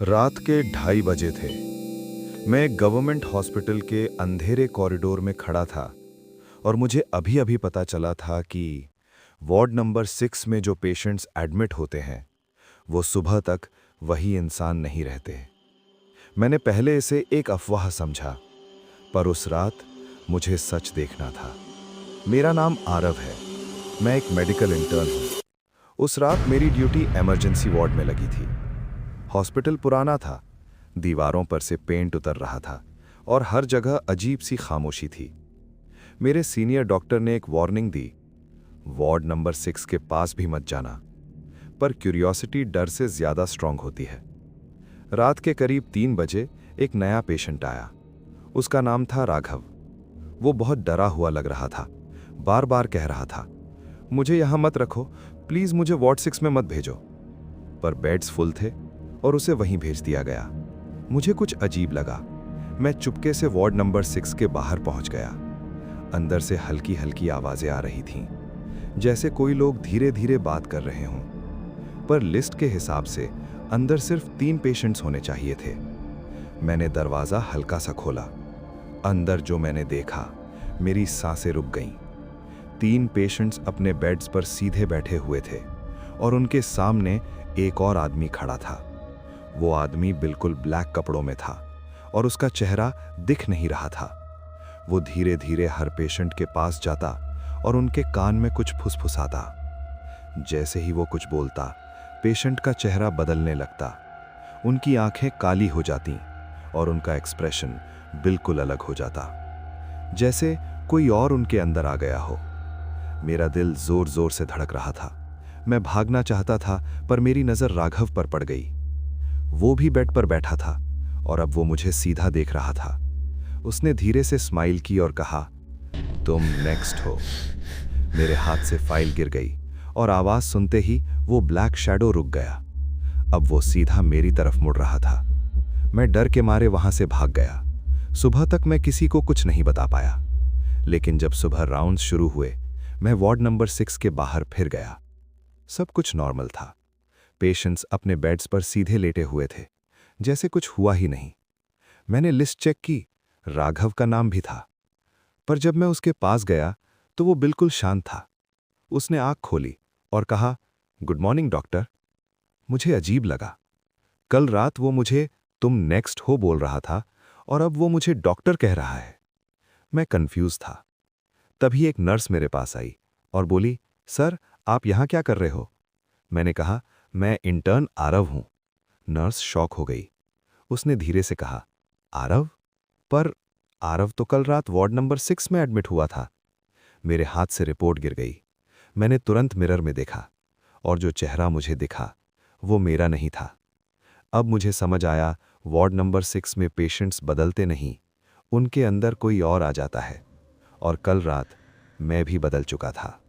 रात के 2:30 बजे थे। मैं एक गवर्नमेंट हॉस्पिटल के अंधेरे कॉरिडोर में खड़ा था और मुझे अभी-अभी पता चला था कि वार्ड नंबर 6 में जो पेशेंट्स एडमिट होते हैं, वो सुबह तक वही इंसान नहीं रहते। मैंने पहले इसे एक अफवाह समझा, पर उस रात मुझे सच देखना था। मेरा नाम आरव है। मैं एक मेडिकल इंटर्न हूँ। उस रात मेरी ड्यूटी इमरजेंसी वार्ड में लगी थी। हॉस्पिटल पुराना था, दीवारों पर से पेंट उतर रहा था और हर जगह अजीब सी खामोशी थी। मेरे सीनियर डॉक्टर ने एक वार्निंग दी, वार्ड नंबर 6 के पास भी मत जाना। पर क्यूरियोसिटी डर से ज्यादा स्ट्रांग होती है। रात के करीब 3 बजे एक नया पेशेंट आया। उसका नाम था राघव। वो बहुत डरा हुआ लग रहा था, बार बार कह रहा था, मुझे यहां मत रखो, प्लीज मुझे वार्ड 6 में मत भेजो। पर बेड्स फुल थे और उसे वहीं भेज दिया गया। मुझे कुछ अजीब लगा। मैं चुपके से वार्ड नंबर 6 के बाहर पहुंच गया। अंदर से हल्की हल्की आवाजें आ रही थीं, जैसे कोई लोग धीरे धीरे बात कर रहे हों। पर लिस्ट के हिसाब से अंदर सिर्फ 3 पेशेंट्स होने चाहिए थे। मैंने दरवाजा हल्का सा खोला। अंदर जो मैंने देखा, मेरी सांसें रुक गईं। 3 पेशेंट्स अपने बेड्स पर सीधे बैठे हुए थे और उनके सामने एक और आदमी खड़ा था। वो आदमी बिल्कुल ब्लैक कपड़ों में था और उसका चेहरा दिख नहीं रहा था। वो धीरे धीरे हर पेशेंट के पास जाता और उनके कान में कुछ फुसफुसाता। जैसे ही वो कुछ बोलता, पेशेंट का चेहरा बदलने लगता। उनकी आंखें काली हो जाती और उनका एक्सप्रेशन बिल्कुल अलग हो जाता, जैसे कोई और उनके अंदर आ गया हो। मेरा दिल जोर जोर से धड़क रहा था। मैं भागना चाहता था, पर मेरी नजर राघव पर पड़ गई। वो भी बेड पर बैठा था और अब वो मुझे सीधा देख रहा था। उसने धीरे से स्माइल की और कहा, तुम नेक्स्ट हो। मेरे हाथ से फाइल गिर गई और आवाज सुनते ही वो ब्लैक शैडो रुक गया। अब वो सीधा मेरी तरफ मुड़ रहा था। मैं डर के मारे वहां से भाग गया। सुबह तक मैं किसी को कुछ नहीं बता पाया, लेकिन जब सुबह राउंड्स शुरू हुए, मैं वार्ड नंबर 6 के बाहर फिर गया। सब कुछ नॉर्मल था। पेशेंट्स अपने बेड्स पर सीधे लेटे हुए थे, जैसे कुछ हुआ ही नहीं। मैंने लिस्ट चेक की, राघव का नाम भी था। पर जब मैं उसके पास गया तो वो बिल्कुल शांत था। उसने आंख खोली और कहा, गुड मॉर्निंग डॉक्टर। मुझे अजीब लगा। कल रात वो मुझे तुम नेक्स्ट हो बोल रहा था और अब वो मुझे डॉक्टर कह रहा है। मैं कंफ्यूज था। तभी एक नर्स मेरे पास आई और बोली, सर आप यहां क्या कर रहे हो? मैंने कहा, मैं इंटर्न आरव हूं। नर्स शॉक हो गई। उसने धीरे से कहा, आरव? पर आरव तो कल रात वार्ड नंबर 6 में एडमिट हुआ था। मेरे हाथ से रिपोर्ट गिर गई। मैंने तुरंत मिरर में देखा और जो चेहरा मुझे दिखा वो मेरा नहीं था। अब मुझे समझ आया, वार्ड नंबर 6 में पेशेंट्स बदलते नहीं, उनके अंदर कोई और आ जाता है। और कल रात मैं भी बदल चुका था।